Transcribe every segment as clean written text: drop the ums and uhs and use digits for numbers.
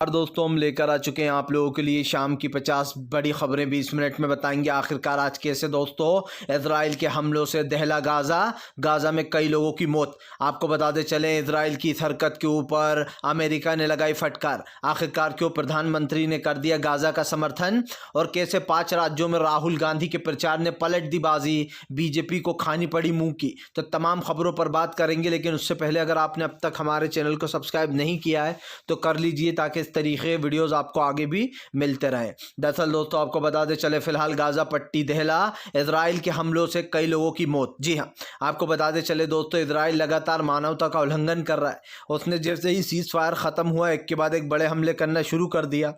और दोस्तों हम लेकर आ चुके हैं आप लोगों के लिए शाम की 50 बड़ी खबरें 20 मिनट में बताएंगे आखिरकार आज कैसे। दोस्तों इजराइल के हमलों से दहला गाजा में कई लोगों की मौत। आपको बताते चलें इजराइल की इस हरकत के ऊपर अमेरिका ने लगाई फटकार। आखिरकार क्यों प्रधानमंत्री ने कर दिया गाजा का समर्थन और कैसे 5 राज्यों में राहुल गांधी के प्रचार ने पलट दी बाजी, बीजेपी को खानी पड़ी मुंह की। तो तमाम खबरों पर बात करेंगे, लेकिन उससे पहले अगर आपने अब तक हमारे चैनल को सब्सक्राइब नहीं किया है तो कर लीजिए ताकि इस तरीके वीडियोस आपको आगे भी मिलते रहे। दरअसल दोस्तों आपको बताते चले फिलहाल गाजा पट्टी दहला, इजराइल के हमलों से कई लोगों की मौत। जी हाँ, आपको बताते चले दोस्तों इजराइल लगातार मानवता का उल्लंघन कर रहा है। उसने जैसे ही सीज फायर खत्म हुआ एक के बाद एक बड़े हमले करना शुरू कर दिया,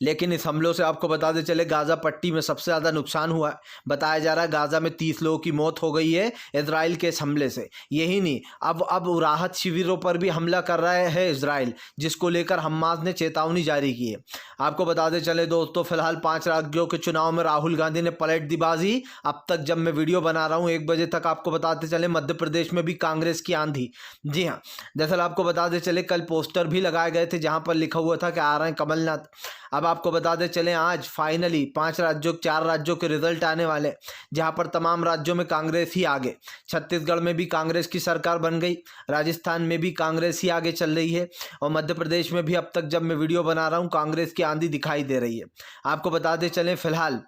लेकिन इस हमलों से आपको बताते चले गाजा पट्टी में सबसे ज़्यादा नुकसान हुआ है। बताया जा रहा है गाजा में 30 लोगों की मौत हो गई है इजराइल के इस हमले से। यही नहीं, अब राहत शिविरों पर भी हमला कर रहा है इजराइल, जिसको लेकर हमास ने चेतावनी जारी की है। आपको बताते चले दोस्तों फिलहाल 5 राज्यों के चुनाव में राहुल गांधी ने पलट दी बाजी। अब तक जब मैं वीडियो बना रहा हूँ 1 बजे तक आपको बताते चले मध्य प्रदेश में भी कांग्रेस की आंधी। जी हाँ, दरअसल आपको बताते चले कल पोस्टर भी लगाए गए थे जहां पर लिखा हुआ था कि आ रहे हैं कमलनाथ। अब आपको बताते चलें आज फाइनली 4 राज्यों के रिजल्ट आने वाले, जहां पर तमाम राज्यों में कांग्रेस ही आगे। छत्तीसगढ़ में भी कांग्रेस की सरकार बन गई, राजस्थान में भी कांग्रेस ही आगे चल रही है और मध्य प्रदेश में भी अब तक जब मैं वीडियो बना रहा हूं कांग्रेस की आंधी दिखाई दे रही है। आपको बताते चलें फिलहाल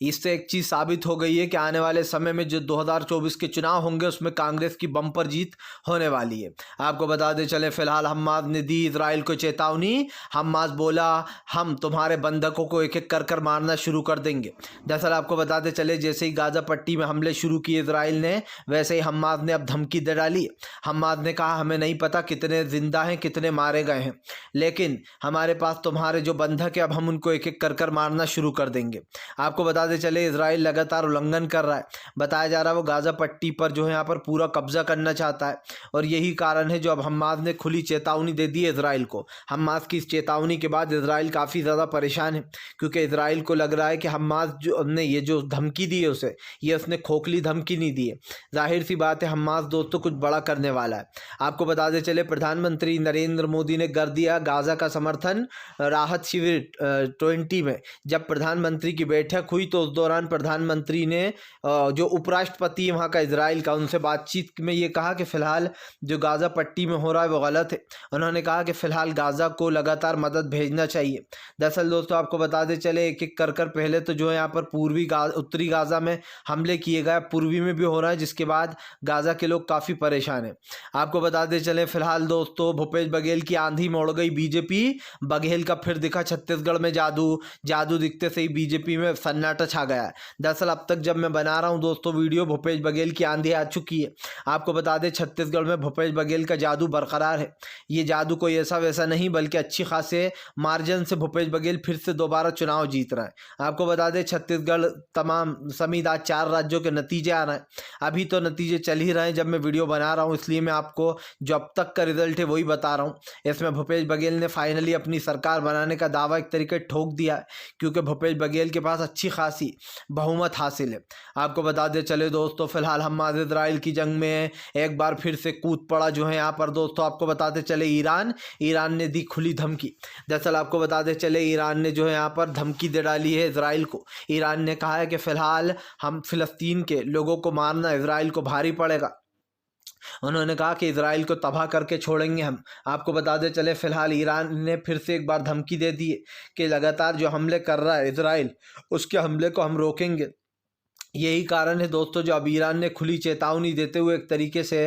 इससे एक चीज साबित हो गई है कि आने वाले समय में जो 2024 के चुनाव होंगे उसमें कांग्रेस की बम्पर जीत होने वाली है। आपको बताते चले फिलहाल हमास ने दी इजराइल को चेतावनी। हमास बोला हम तुम्हारे बंधकों को एक एक कर मारना शुरू कर देंगे। दरअसल आपको बताते चले जैसे ही गाजा पट्टी में हमले शुरू किए इजराइल ने, वैसे ही हमास ने अब धमकी दे डाली। हमास ने कहा हमें नहीं पता कितने जिंदा हैं कितने मारे गए हैं, लेकिन हमारे पास तुम्हारे जो बंधक है अब हम उनको एक एक कर मारना शुरू कर देंगे। आपको बताते चले इजराइल लगातार उल्लंघन कर रहा है। बताया जा रहा है वो गाजा पट्टी पर जो है यहाँ पर पूरा कब्जा करना चाहता है और यही कारण है जो अब हमास ने खुली चेतावनी दे दी है इजराइल को। हमास की इस चेतावनी के बाद इजराइल काफ़ी ज़्यादा परेशान है, क्योंकि इजराइल को लग रहा है कि हमास जो ने ये जो धमकी दी है उसे, ये उसने खोखली धमकी नहीं दी है। जाहिर सी बात है हमास दोस्तों कुछ बड़ा करने वाला है। आपको बताते चले प्रधानमंत्री नरेंद्र मोदी ने कर दिया गाजा का समर्थन। राहत शिविर 20 में जब प्रधानमंत्री की बैठक हुई तो उस दौरान प्रधानमंत्री ने जो उपराष्ट्रपति है वहाँ का इजराइल का, उनसे बातचीत में ये कहा कि फ़िलहाल जो गाज़ा पट्टी में हो रहा है वो गलत है। उन्होंने कहा कि फ़िलहाल गाज़ा को लगातार मदद भेजना चाहिए। दरअसल दोस्तों आपको बताते चले एक एक कर पहले तो जो है यहाँ पर उत्तरी गाज़ा में हमले किए गए, पूर्वी में भी हो रहा है, जिसके बाद गाज़ा के लोग काफ़ी परेशान हैं। आपको बताते चले फिलहाल दोस्तों भूपेश बघेल की आंधी में उड़ गई बीजेपी। बघेल का फिर दिखा छत्तीसगढ़ में जादू दिखते से ही बीजेपी में सन्नाटा छा गया है। दरअसल अब तक जब मैं बना रहा हूं दोस्तों वीडियो भूपेश बघेल की आंधी आ चुकी है। आपको बता दें छत्तीसगढ़ में भूपेश बघेल का जादू बरकरार है। ये जादू कोई ऐसा वैसा नहीं बल्कि अच्छी खासे मार्जिन से भूपेश बघेल फिर से दोबारा चुनाव जीत रहा है। आपको बता दें छत्तीसगढ़ तमाम समेत 4 राज्यों के नतीजे आ रहे हैं। अभी तो नतीजे चल ही रहे हैं जब मैं वीडियो बना रहा हूँ, इसलिए मैं आपको जो अब तक का रिजल्ट है वही बता रहा हूँ। इसमें भूपेश बघेल ने फाइनली अपनी सरकार बनाने का दावा एक तरीके ठोक दिया है, क्योंकि भूपेश बघेल के पास अच्छी खासी बहुमत हासिल है। आपको बता दें चले दोस्तों फिलहाल हमास इजराइल की जंग में एक बार फिर से कूद पड़ा जो है यहाँ पर दोस्तों। आपको बताते चले ईरान ने दी खुली धमकी। दरअसल आपको बताते चले ईरान ने जो है यहाँ पर धमकी दे डाली है इजराइल को। ईरान ने कहा है कि फिलहाल हम फिलिस्तीन के लोगों को मारना इजराइल को भारी पड़ेगा। उन्होंने कहा कि इजराइल को तबाह करके छोड़ेंगे हम। आपको बताते चले फिलहाल ईरान ने फिर से एक बार धमकी दे दी है कि लगातार जो हमले कर रहा है इजराइल, उसके हमले को हम रोकेंगे। यही कारण है दोस्तों जो अब ईरान ने खुली चेतावनी देते हुए एक तरीके से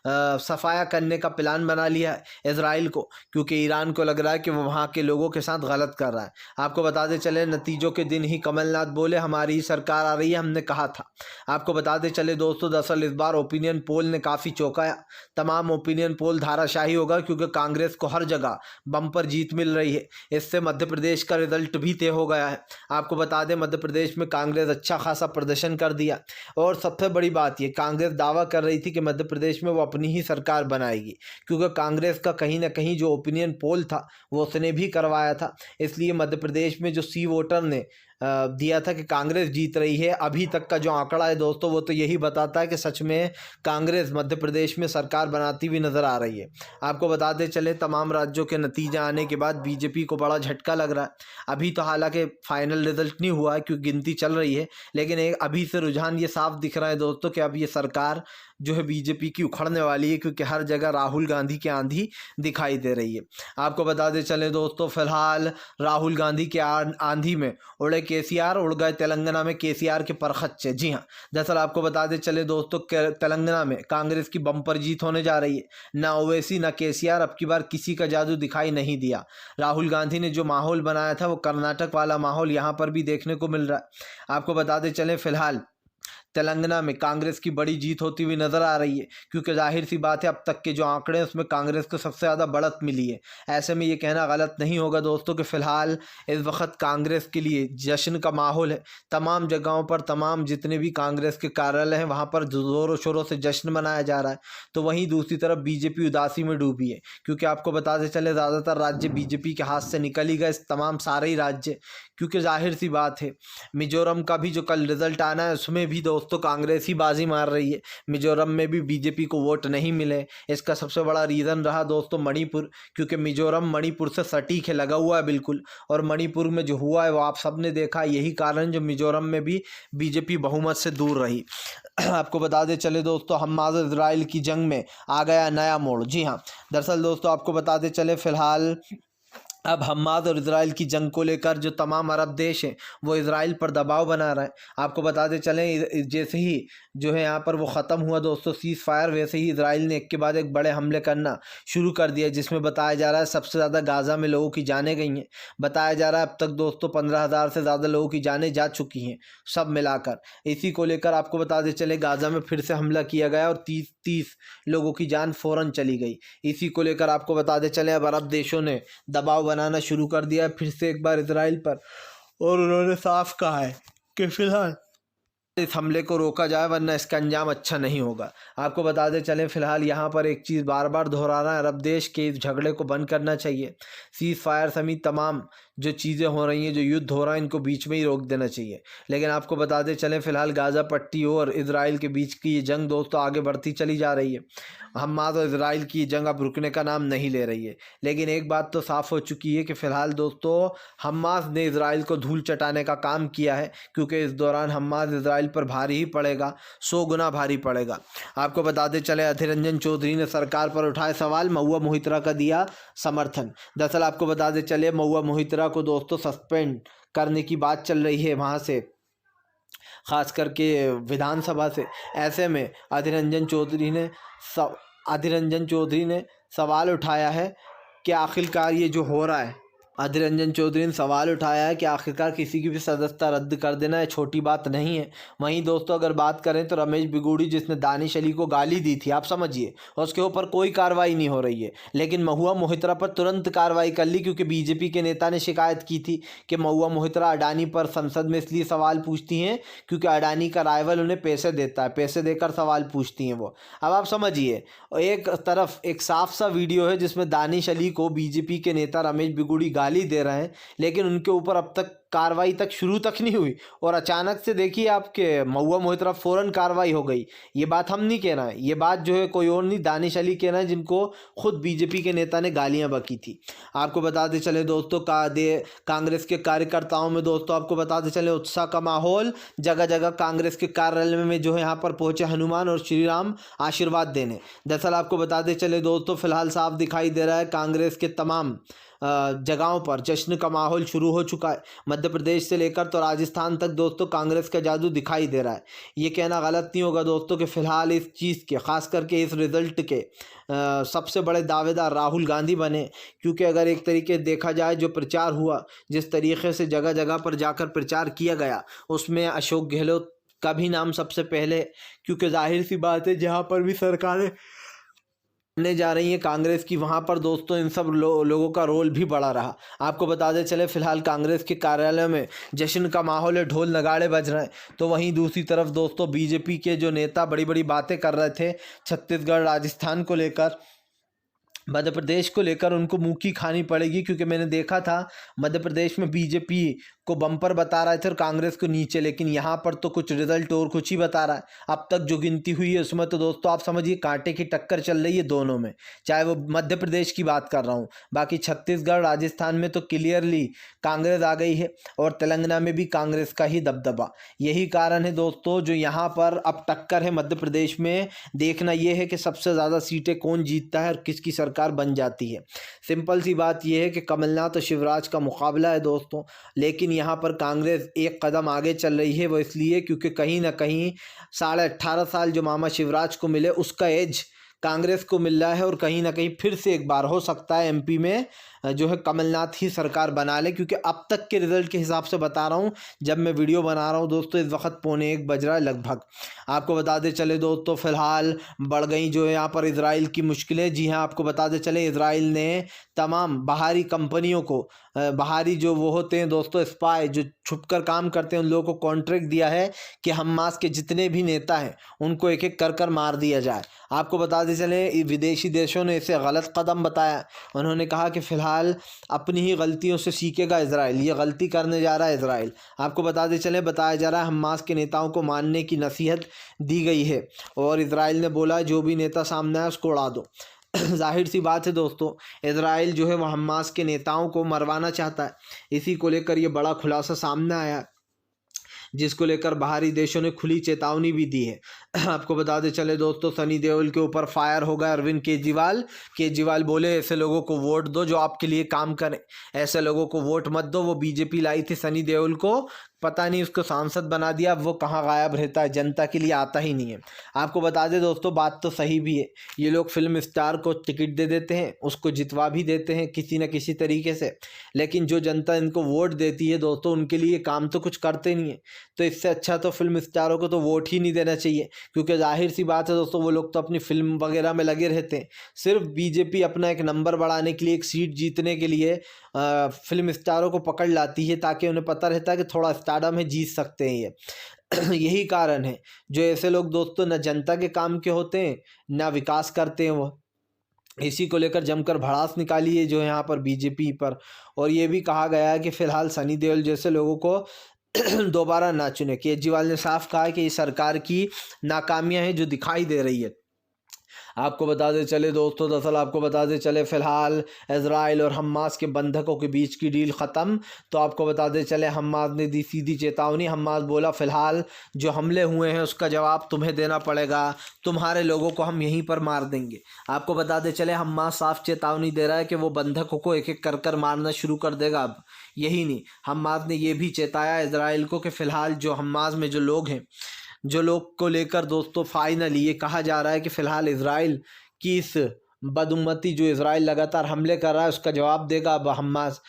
सफाया करने का प्लान बना लिया है इजराइल को, क्योंकि ईरान को लग रहा है कि वो वहाँ के लोगों के साथ गलत कर रहा है। आपको बताते चले नतीजों के दिन ही कमलनाथ बोले हमारी सरकार आ रही है, हमने कहा था। आपको बताते चले दोस्तों दरअसल इस बार ओपिनियन पोल ने काफ़ी चौंकाया। तमाम ओपिनियन पोल धाराशाही होगा, क्योंकि कांग्रेस को हर जगह बम्पर जीत मिल रही है। इससे मध्य प्रदेश का रिजल्ट भी तय हो गया है। आपको बता दें मध्य प्रदेश में कांग्रेस अच्छा खासा प्रदर्शन कर दिया और सबसे बड़ी बात ये कांग्रेस दावा कर रही थी कि मध्य प्रदेश में वो अपनी ही सरकार बनाएगी, क्योंकि कांग्रेस का कहीं ना कहीं जो ओपिनियन पोल था वो उसने भी करवाया था। इसलिए मध्य प्रदेश में जो सी वोटर ने दिया था कि कांग्रेस जीत रही है। अभी तक का जो आंकड़ा है दोस्तों वो तो यही बताता है कि सच में कांग्रेस मध्य प्रदेश में सरकार बनाती हुई नज़र आ रही है। आपको बताते चले तमाम राज्यों के नतीजे आने के बाद बीजेपी को बड़ा झटका लग रहा है। अभी तो हालांकि फाइनल रिजल्ट नहीं हुआ है क्योंकि गिनती चल रही है, लेकिन एक अभी से रुझान ये साफ दिख रहा है दोस्तों कि अब ये सरकार जो है बीजेपी की उखड़ने वाली है, क्योंकि हर जगह राहुल गांधी की आंधी दिखाई दे रही है। आपको बताते चले दोस्तों फिलहाल राहुल गांधी के आंधी में उड़े केसीआर, उड़ गए तेलंगाना में केसीआर के परखच्चे। जी हाँ, दरअसल आपको बताते चले दोस्तों तेलंगाना में कांग्रेस की बम्पर जीत होने जा रही है। ना ओवैसी ना केसीआर, अब की बार किसी का जादू दिखाई नहीं दिया। राहुल गांधी ने जो माहौल बनाया था वो कर्नाटक वाला माहौल यहाँ पर भी देखने को मिल रहा है। आपको बताते चले फिलहाल तेलंगाना में कांग्रेस की बड़ी जीत होती हुई नजर आ रही है, क्योंकि जाहिर सी बात है अब तक के जो आंकड़े हैं उसमें कांग्रेस को सबसे ज़्यादा बढ़त मिली है। ऐसे में ये कहना गलत नहीं होगा दोस्तों कि फ़िलहाल इस वक्त कांग्रेस के लिए जश्न का माहौल है। तमाम जगहों पर तमाम जितने भी कांग्रेस के कार्यालय हैं वहाँ पर ज़ोरों शोरों से जश्न मनाया जा रहा है। तो वहीं दूसरी तरफ बीजेपी उदासी में डूबी है, क्योंकि आपको बताते चले ज़्यादातर राज्य बीजेपी के हाथ से निकल ही गए, तमाम सारे ही राज्य। क्योंकि जाहिर सी बात है मिजोरम का भी जो कल रिजल्ट आना है उसमें भी दोस्तों कांग्रेस ही बाजी मार रही है। मिजोरम में भी बीजेपी को वोट नहीं मिले। इसका सबसे बड़ा रीज़न रहा दोस्तों मणिपुर, क्योंकि मिजोरम मणिपुर से सटीक है, लगा हुआ है बिल्कुल, और मणिपुर में जो हुआ है वो आप सब ने देखा। यही कारण जो मिजोरम में भी बीजेपी बहुमत से दूर रही। आपको बता दें चले दोस्तों हमास इजराइल की जंग में आ गया नया मोड़। जी हाँ, दरअसल दोस्तों आपको बताते चले फिलहाल अब हमास और इजराइल की जंग को लेकर जो तमाम अरब देश हैं वो इजराइल पर दबाव बना रहे हैं। आपको बताते चलें जैसे ही जो है यहाँ पर वो ख़त्म हुआ दोस्तों सीज़ फायर, वैसे ही इजराइल ने एक के बाद एक बड़े हमले करना शुरू कर दिया, जिसमें बताया जा रहा है सबसे ज़्यादा गाज़ा में लोगों की जानें गई हैं। बताया जा रहा है अब तक दोस्तों 15,000 से ज़्यादा लोगों की जानें जा चुकी हैं सब मिलाकर। इसी को लेकर आपको बताते चले गाज़ा में फिर से हमला किया गया और 30 लोगों की जान फ़ौरन चली गई। इसी को लेकर आपको बताते चले अब अरब देशों ने दबाव बनाना शुरू कर दिया है फिर से एक बार इजराइल पर, और उन्होंने साफ कहा है कि फिलहाल इस हमले को रोका जाए वरना इसका अंजाम अच्छा नहीं होगा। आपको बताते चलें फिलहाल यहाँ पर एक चीज़ बार बार दोहराना है, अरब देश के इस झगड़े को बंद करना चाहिए। सीज़ फायर समेत तमाम जो चीज़ें हो रही हैं, जो युद्ध हो रहा है, इनको बीच में ही रोक देना चाहिए। लेकिन आपको बताते चलें फिलहाल गाज़ा पट्टी और इजराइल के बीच की ये जंग दोस्तों आगे बढ़ती चली जा रही है। हमास और इजराइल की जंग अब रुकने का नाम नहीं ले रही है। लेकिन एक बात तो साफ़ हो चुकी है कि फ़िलहाल दोस्तों हमास ने इजराइल को धूल चटाने का काम किया है, क्योंकि इस दौरान हमास इजराइल पर भारी ही पड़ेगा, 100 गुना भारी पड़ेगा। आपको बताते चले अधीर रंजन चौधरी ने सरकार पर उठाए सवाल, महुआ मोहित्रा का दिया समर्थन। दरअसल आपको बताते चले महुआ मोहित्रा को दोस्तों सस्पेंड करने की बात चल रही है वहाँ से, ख़ास करके विधानसभा से। ऐसे में अधीर रंजन चौधरी ने सवाल उठाया है कि आखिरकार ये जो हो रहा है, अधीर रंजन चौधरी ने सवाल उठाया है कि आखिरकार किसी की भी सदस्यता रद्द कर देना है छोटी बात नहीं है। वहीं दोस्तों अगर बात करें तो रमेश बिगूड़ी जिसने दानिश अली को गाली दी थी, आप समझिए, उसके ऊपर कोई कार्रवाई नहीं हो रही है। लेकिन महुआ मोहित्रा पर तुरंत कार्रवाई कर ली, क्योंकि बीजेपी के नेता ने शिकायत की थी कि महुआ मोहित्रा अडानी पर संसद में इसलिए सवाल पूछती हैं क्योंकि अडानी का राइवल उन्हें पैसे देता है, पैसे देकर सवाल पूछती हैं वो। अब आप समझिए, एक तरफ एक साफ सा वीडियो है जिसमें दानिश अली को बीजेपी के नेता रमेश बिगूड़ी गाली दे रहे हैं, लेकिन उनके ऊपर अब तक कार्रवाई तक शुरू तक नहीं हुई, और अचानक से देखिए आपके महुआ मोहित्रा फ़ौरन कार्रवाई हो गई। ये बात हम नहीं कह रहे हैं, ये बात जो है कोई और नहीं, दानिश अली कह रहे हैं, जिनको खुद बीजेपी के नेता ने गालियां बकी थी। आपको बताते चले दोस्तों कांग्रेस के कार्यकर्ताओं में दोस्तों आपको बताते चले उत्साह का माहौल, जगह जगह कांग्रेस के कार्यालय में जो है यहाँ पर पहुंचे हनुमान और श्री राम आशीर्वाद देने। दरअसल आपको बताते चले दोस्तों फिलहाल साफ दिखाई दे रहा है कांग्रेस के तमाम जगहों पर जश्न का माहौल शुरू हो चुका है। मध्य प्रदेश से लेकर तो राजस्थान तक दोस्तों कांग्रेस का जादू दिखाई दे रहा है। ये कहना गलत नहीं होगा दोस्तों कि फ़िलहाल इस चीज़ के, ख़ास करके इस रिज़ल्ट के सबसे बड़े दावेदार राहुल गांधी बने, क्योंकि अगर एक तरीके देखा जाए जो प्रचार हुआ, जिस तरीके से जगह जगह पर जाकर प्रचार किया गया, उसमें अशोक गहलोत का भी नाम सबसे पहले, क्योंकि जाहिर सी बात है जहाँ पर भी सरकारें ने जा रही है कांग्रेस की, वहां पर दोस्तों इन सब लोगों का रोल भी बड़ा रहा। आपको बताते चले फिलहाल कांग्रेस के कार्यालय में जश्न का माहौल है, ढोल नगाड़े बज रहे हैं। तो वहीं दूसरी तरफ दोस्तों बीजेपी के जो नेता बड़ी बड़ी बातें कर रहे थे छत्तीसगढ़ राजस्थान को लेकर, मध्य प्रदेश को लेकर उनको मुँह की खानी पड़ेगी, क्योंकि मैंने देखा था मध्य प्रदेश में बीजेपी को बम्पर बता रहे थे और कांग्रेस को नीचे, लेकिन यहाँ पर तो कुछ रिजल्ट और कुछ ही बता रहा है। अब तक जो गिनती हुई है उसमें तो दोस्तों आप समझिए कांटे की टक्कर चल रही है दोनों में, चाहे वो मध्य प्रदेश की बात कर रहा हूँ। बाकी छत्तीसगढ़ राजस्थान में तो क्लियरली कांग्रेस आ गई है और तेलंगाना में भी कांग्रेस का ही दबदबा। यही कारण है दोस्तों जो यहाँ पर अब टक्कर है मध्य प्रदेश में। देखना यह है कि सबसे ज़्यादा सीटें कौन जीतता है और किसकी सरकार बन जाती है। सिंपल सी बात यह है कि कमलनाथ और शिवराज का मुकाबला है दोस्तों, लेकिन यहाँ पर कांग्रेस एक कदम आगे चल रही है। वो इसलिए क्योंकि कहीं ना कहीं 18.5 साल जो मामा शिवराज को मिले उसका एज कांग्रेस को मिल रहा है और कहीं ना कहीं फिर से एक बार हो सकता है एमपी में जो है कमलनाथ ही सरकार बना ले। क्योंकि अब तक के रिजल्ट के हिसाब से बता रहा हूँ, जब मैं वीडियो बना रहा हूँ दोस्तों इस वक्त 1:15 बज रहा है लगभग। आपको बताते चले दोस्तों फिलहाल बढ़ गई जो है यहाँ पर इजराइल की मुश्किलें। जी हाँ, आपको बताते चले इजराइल ने तमाम बाहरी कंपनियों को, बाहरी जो वो होते हैं दोस्तों स्पाई जो छुपकर काम करते हैं, उन लोगों को कॉन्ट्रैक्ट दिया है कि हमास के जितने भी नेता हैं उनको एक एक कर कर मार दिया जाए। आपको बताते चले विदेशी देशों ने इसे गलत कदम बताया। उन्होंने कहा कि फ़िलहाल अपनी ही गलतियों से सीखेगा इजराइल, ये गलती करने जा रहा है इजराइल। आपको बताते चले बताया जा रहा है हमास के नेताओं को मानने की नसीहत दी गई है और इजराइल ने बोला जो भी नेता सामने आए उसको उड़ा दो। जाहिर सी बात है दोस्तों इजराइल जो है वह हमास के नेताओं को मरवाना चाहता है। इसी को लेकर ये बड़ा खुलासा सामने आया जिसको लेकर बाहरी देशों ने खुली चेतावनी भी दी है। आपको बताते चले दोस्तों सनी देओल के ऊपर फायर हो गया अरविंद केजरीवाल बोले ऐसे लोगों को वोट दो जो आपके लिए काम करें, ऐसे लोगों को वोट मत दो। वो बीजेपी लाई थी सनी देओल को, पता नहीं उसको सांसद बना दिया, अब वो कहाँ गायब रहता है, जनता के लिए आता ही नहीं है। आपको बता दें दोस्तों बात तो सही भी है, ये लोग फिल्म स्टार को टिकट दे देते हैं, उसको जितवा भी देते हैं किसी न किसी तरीके से, लेकिन जो जनता इनको वोट देती है दोस्तों उनके लिए काम तो कुछ करते नहीं है। तो इससे अच्छा तो फिल्म स्टारों को तो वोट ही नहीं देना चाहिए, क्योंकि जाहिर सी बात है दोस्तों वो लोग तो अपनी फिल्म वगैरह में लगे रहते हैं। सिर्फ बीजेपी अपना एक नंबर बढ़ाने के लिए, एक सीट जीतने के लिए फिल्म स्टारों को पकड़ लाती है, ताकि उन्हें पता रहता है कि थोड़ा स्टारडम है, जीत सकते हैं ये। यही कारण है जो ऐसे लोग दोस्तों न जनता के काम के होते हैं न विकास करते हैं। वो इसी को लेकर जमकर भड़ास निकाली है जो यहाँ पर बीजेपी पर। और ये भी कहा गया है कि फिलहाल सनी देओल जैसे लोगों को दोबारा ना चुने। केजरीवाल ने साफ कहा है कि ये सरकार की नाकामियां हैं जो दिखाई दे रही है। आपको बताते चले दोस्तों दरअसल आपको बताते चले फिलहाल इजराइल और हमास के बंधकों के बीच की डील ख़त्म। तो आपको बताते चले हमास ने दी सीधी चेतावनी। हमास बोला फिलहाल जो हमले हुए हैं उसका जवाब तुम्हें देना पड़ेगा, तुम्हारे लोगों को हम यहीं पर मार देंगे। आपको बताते चले हमास साफ चेतावनी दे रहा है कि वो बंधकों को एक एक कर कर मारना शुरू कर देगा। अब यही नहीं, हमास ने ये भी चेताया इजराइल को कि फ़िलहाल जो हमास में जो लोग हैं, जो लोग को लेकर दोस्तों फाइनली ये कहा जा रहा है कि फ़िलहाल इजराइल की इस बदउम्मती जो इजराइल लगातार हमले कर रहा है उसका जवाब देगा। अब हमास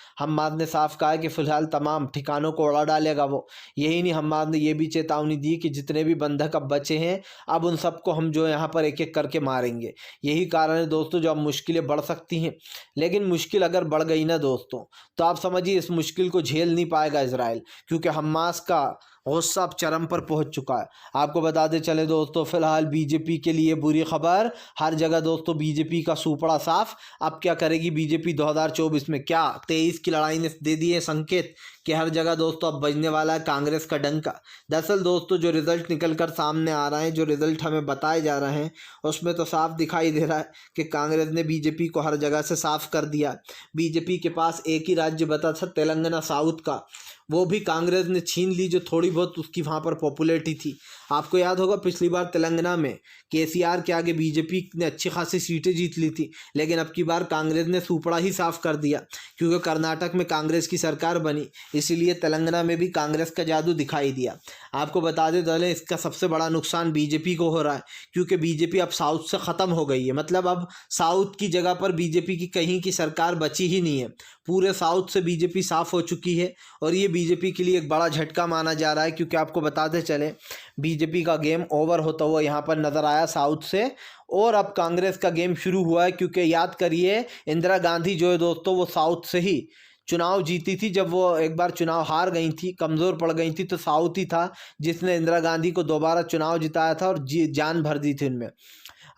ने साफ कहा है कि फ़िलहाल तमाम ठिकानों को उड़ा डालेगा वो। यही नहीं, हमास ने ये भी चेतावनी दी कि जितने भी बंधक अब बचे हैं अब उन सबको हम जो यहाँ पर एक एक करके मारेंगे। यही कारण है दोस्तों जो अब मुश्किलें बढ़ सकती हैं। लेकिन मुश्किल अगर बढ़ गई ना दोस्तों तो आप समझिए इस मुश्किल को झेल नहीं पाएगा इजराइल, क्योंकि हमास का गुस्सा अब चरम पर पहुंच चुका है। आपको बताते चले दोस्तों फिलहाल बीजेपी के लिए बुरी खबर, हर जगह दोस्तों बीजेपी का सूपड़ा साफ। अब क्या करेगी बीजेपी 2024 में? क्या 23 की लड़ाई ने दे दिए संकेत कि हर जगह दोस्तों अब बजने वाला है कांग्रेस का डंका। दरअसल दोस्तों जो रिजल्ट निकल कर सामने आ रहे हैं, जो रिजल्ट हमें बताए जा रहे हैं, उसमें तो साफ दिखाई दे रहा है कि कांग्रेस ने बीजेपी को हर जगह से साफ कर दिया। बीजेपी के पास एक ही राज्य बचा था तेलंगाना साउथ का, वो भी कांग्रेस ने छीन ली, जो थोड़ी बहुत उसकी वहाँ पर पॉपुलैरिटी थी। आपको याद होगा पिछली बार तेलंगाना में केसीआर के आगे बीजेपी ने अच्छी खासी सीटें जीत ली थी, लेकिन अब की बार कांग्रेस ने सूपड़ा ही साफ कर दिया, क्योंकि कर्नाटक में कांग्रेस की सरकार बनी, इसीलिए तेलंगाना में भी कांग्रेस का जादू दिखाई दिया। आपको बता दें दलें इसका सबसे बड़ा नुकसान बीजेपी को हो रहा है, क्योंकि बीजेपी अब साउथ से ख़त्म हो गई है। मतलब अब साउथ की जगह पर बीजेपी की कहीं की सरकार बची ही नहीं है, पूरे साउथ से बीजेपी साफ हो चुकी है। और ये बीजेपी के लिए एक बड़ा झटका माना जा रहा है, क्योंकि आपको बताते चले बीजेपी का गेम ओवर होता हुआ यहाँ पर नज़र आया साउथ से, और अब कांग्रेस का गेम शुरू हुआ है। क्योंकि याद करिए इंदिरा गांधी जो है दोस्तों वो साउथ से ही चुनाव जीती थी। जब वो एक बार चुनाव हार गई थी, कमज़ोर पड़ गई थी, तो साउथ ही था जिसने इंदिरा गांधी को दोबारा चुनाव जिताया था और जान भर दी थी उनमें।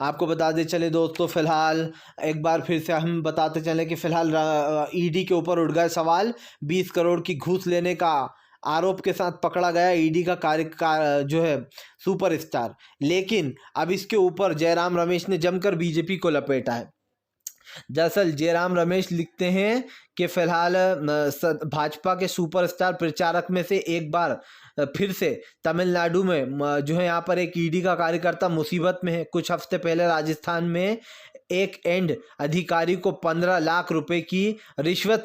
आपको बताते चले दोस्तों, फिलहाल एक बार फिर से हम बताते चले कि फिलहाल ईडी के ऊपर उठ गए सवाल। 20 करोड़ की घूस लेने का आरोप के साथ पकड़ा गया ईडी का जो है सुपरस्टार। लेकिन अब इसके ऊपर जयराम रमेश ने जमकर बीजेपी को लपेटा है। दरअसल जयराम रमेश लिखते हैं कि फिलहाल भाजपा के सुपरस्टार प्रचारक में से एक बार फिर से तमिलनाडु में जो है यहाँ पर एक ईडी का कार्यकर्ता मुसीबत में है। कुछ हफ्ते पहले राजस्थान में एक एंड अधिकारी को 15 लाख रुपए की रिश्वत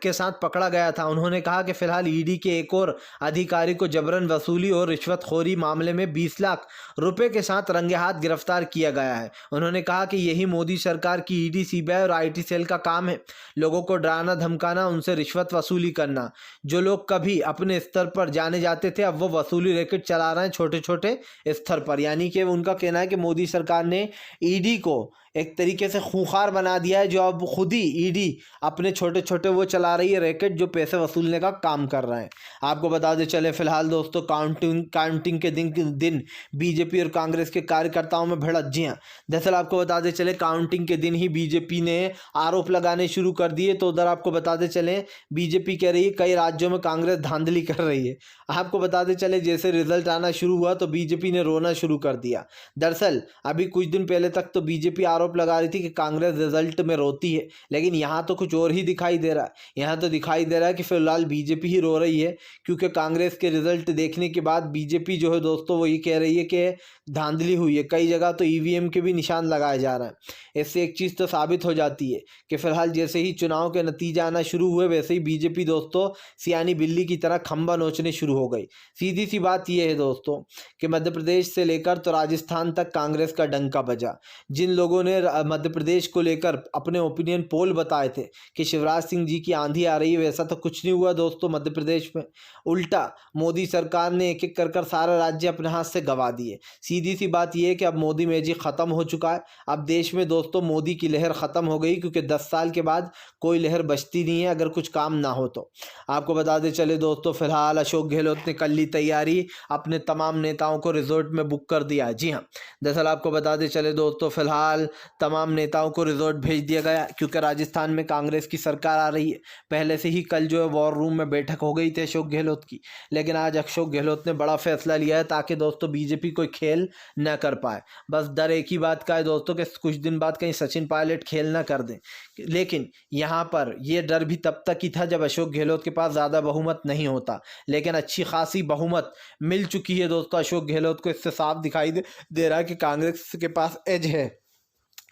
के साथ पकड़ा गया था। उन्होंने कहा कि फिलहाल ईडी के एक और अधिकारी को जबरन वसूली और रिश्वतखोरी मामले में 20 लाख रुपए के साथ रंगे हाथ गिरफ्तार किया गया है। उन्होंने कहा कि यही मोदी सरकार की ईडी, सीबीआई और आईटी सेल का काम है, लोगों को डराना धमकाना, उनसे रिश्वत वसूली करना। जो लोग कभी अपने स्तर पर जाने जाते थे अब वो वसूली रैकेट चला रहे हैं छोटे छोटे स्तर पर। यानी कि उनका कहना है कि मोदी सरकार ने ईडी को एक तरीके से खूंखार बना दिया है, जो अब खुद ही ईडी अपने छोटे छोटे वो चला रही है रैकेट, जो पैसे वसूलने का काम कर रहे हैं। आपको बता दें चले फिलहाल दोस्तों, काउंटिंग के दिन बीजेपी और कांग्रेस के कार्यकर्ताओं में भिड़त। जी हाँ, दरअसल आपको बताते चले काउंटिंग के दिन ही बीजेपी ने आरोप लगाने शुरू कर दिए। तो उधर आपको बताते चले बीजेपी कह रही है कई राज्यों में कांग्रेस धांधली कर रही है। आपको बताते चले जैसे रिजल्ट आना शुरू हुआ तो बीजेपी ने रोना शुरू कर दिया। दरअसल अभी कुछ दिन पहले तक तो बीजेपी आरोप लगा रही थी कि कांग्रेस रिजल्ट में रोती है, लेकिन यहाँ तो कुछ और ही दिखाई दे रहा है। यहाँ तो दिखाई दे रहा है कि फिलहाल बीजेपी ही रो रही है, क्योंकि कांग्रेस के रिजल्ट देखने के बाद बीजेपी जो है दोस्तों वो ये कह रही है कि धांधली हुई है। कई जगह तो ईवीएम के भी निशान लगाए जा रहे हैं। इससे एक चीज़ तो साबित हो जाती है कि फिलहाल जैसे ही चुनाव के नतीजे आना शुरू हुए वैसे ही बीजेपी दोस्तों सियानी बिल्ली की तरह खंबा नोचने शुरू हो गई। सीधी सी बात यह है दोस्तों कि मध्य प्रदेश से लेकर तो राजस्थान तक कांग्रेस का डंका बजा। जिन लोगों ने मध्य प्रदेश को लेकर अपने ओपिनियन पोल बताए थे कि शिवराज सिंह जी की आंधी आ रही है, वैसा तो कुछ नहीं हुआ दोस्तों मध्य प्रदेश में। उल्टा मोदी सरकार ने एक एक कर सारा राज्य अपने हाथ से गंवा दिए। सीधी सी बात यह है कि अब मोदी मैजिक ख़त्म हो चुका है। अब देश में दोस्तों मोदी की लहर ख़त्म हो गई, क्योंकि 10 साल के बाद कोई लहर बचती नहीं है अगर कुछ काम ना हो तो। आपको बताते चले दोस्तों, फिलहाल अशोक गहलोत ने कर ली तैयारी, अपने तमाम नेताओं को रिजॉर्ट में बुक कर दिया। जी हाँ, दरअसल आपको बताते चले दोस्तों, फिलहाल तमाम नेताओं को रिजॉर्ट भेज दिया गया, क्योंकि राजस्थान में कांग्रेस की सरकार आ रही है। पहले से ही कल जो है वॉर रूम में बैठक हो गई थी अशोक गहलोत की, लेकिन आज अशोक गहलोत ने बड़ा फैसला लिया है ताकि दोस्तों बीजेपी कोई खेल न कर पाए। बस डर एक ही बात का है दोस्तों कि कुछ दिन बाद कहीं सचिन पायलट खेल ना कर दें। लेकिन यहाँ पर यह डर भी तब तक ही था जब अशोक गहलोत के पास ज़्यादा बहुमत नहीं होता, लेकिन अच्छी खासी बहुमत मिल चुकी है दोस्तों अशोक गहलोत को। इससे साफ दिखाई दे रहा है कि कांग्रेस के पास एज है।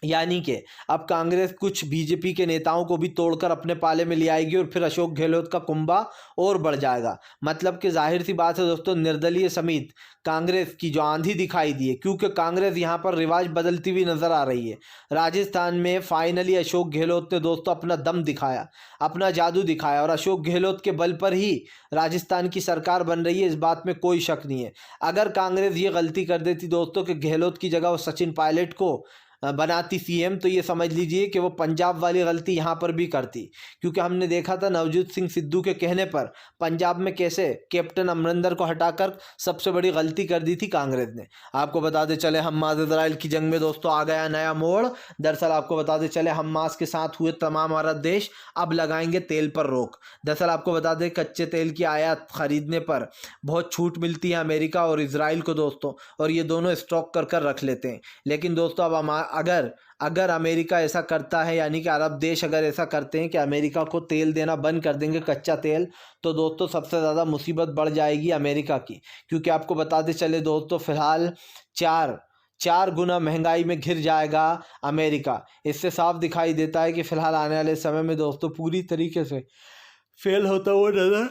यानी कि अब कांग्रेस कुछ बीजेपी के नेताओं को भी तोड़कर अपने पाले में ले आएगी और फिर अशोक गहलोत का कुंभा और बढ़ जाएगा। मतलब कि जाहिर सी बात है दोस्तों, निर्दलीय समेत कांग्रेस की जो आंधी दिखाई दी है, क्योंकि कांग्रेस यहाँ पर रिवाज बदलती हुई नजर आ रही है। राजस्थान में फाइनली अशोक गहलोत ने दोस्तों अपना दम दिखाया, अपना जादू दिखाया, और अशोक गहलोत के बल पर ही राजस्थान की सरकार बन रही है, इस बात में कोई शक नहीं है। अगर कांग्रेस ये गलती कर देती दोस्तों कि गहलोत की जगह वो सचिन पायलट को बनाती सीएम, तो ये समझ लीजिए कि वो पंजाब वाली गलती यहाँ पर भी करती। क्योंकि हमने देखा था नवजोत सिंह सिद्धू के कहने पर पंजाब में कैसे कैप्टन अमरिंदर को हटाकर सबसे बड़ी गलती कर दी थी कांग्रेस ने। आपको बताते चले हमास इजराइल की जंग में दोस्तों आ गया नया मोड़। दरअसल आपको बताते चले हमास के साथ हुए तमाम अरब देश अब लगाएंगे तेल पर रोक। दरअसल आपको बता दें कच्चे तेल की आयात खरीदने पर बहुत छूट मिलती है अमेरिका और इसराइल को दोस्तों, और ये दोनों स्टॉक कर रख लेते हैं। लेकिन दोस्तों अब अगर अमेरिका ऐसा करता है, यानी कि अरब देश अगर ऐसा करते हैं कि अमेरिका को तेल देना बंद कर देंगे कच्चा तेल, तो दोस्तों सबसे ज़्यादा मुसीबत बढ़ जाएगी अमेरिका की। क्योंकि आपको बताते चले दोस्तों, फिलहाल चार गुना महंगाई में घिर जाएगा अमेरिका। इससे साफ दिखाई देता है कि फिलहाल आने वाले समय में दोस्तों पूरी तरीके से फेल होता हुआ नजर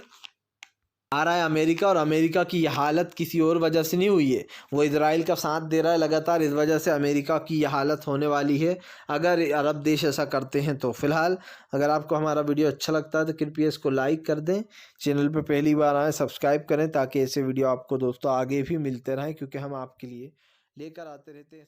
आ रहा है अमेरिका। और अमेरिका की यह हालत किसी और वजह से नहीं हुई है, वो इजराइल का साथ दे रहा है लगातार, इस वजह से अमेरिका की यह हालत होने वाली है अगर अरब देश ऐसा करते हैं तो। फिलहाल अगर आपको हमारा वीडियो अच्छा लगता है तो कृपया इसको लाइक कर दें, चैनल पर पहली बार आए सब्सक्राइब करें, ताकि ऐसे वीडियो आपको दोस्तों आगे भी मिलते रहें, क्योंकि हम आपके लिए लेकर आते रहते हैं।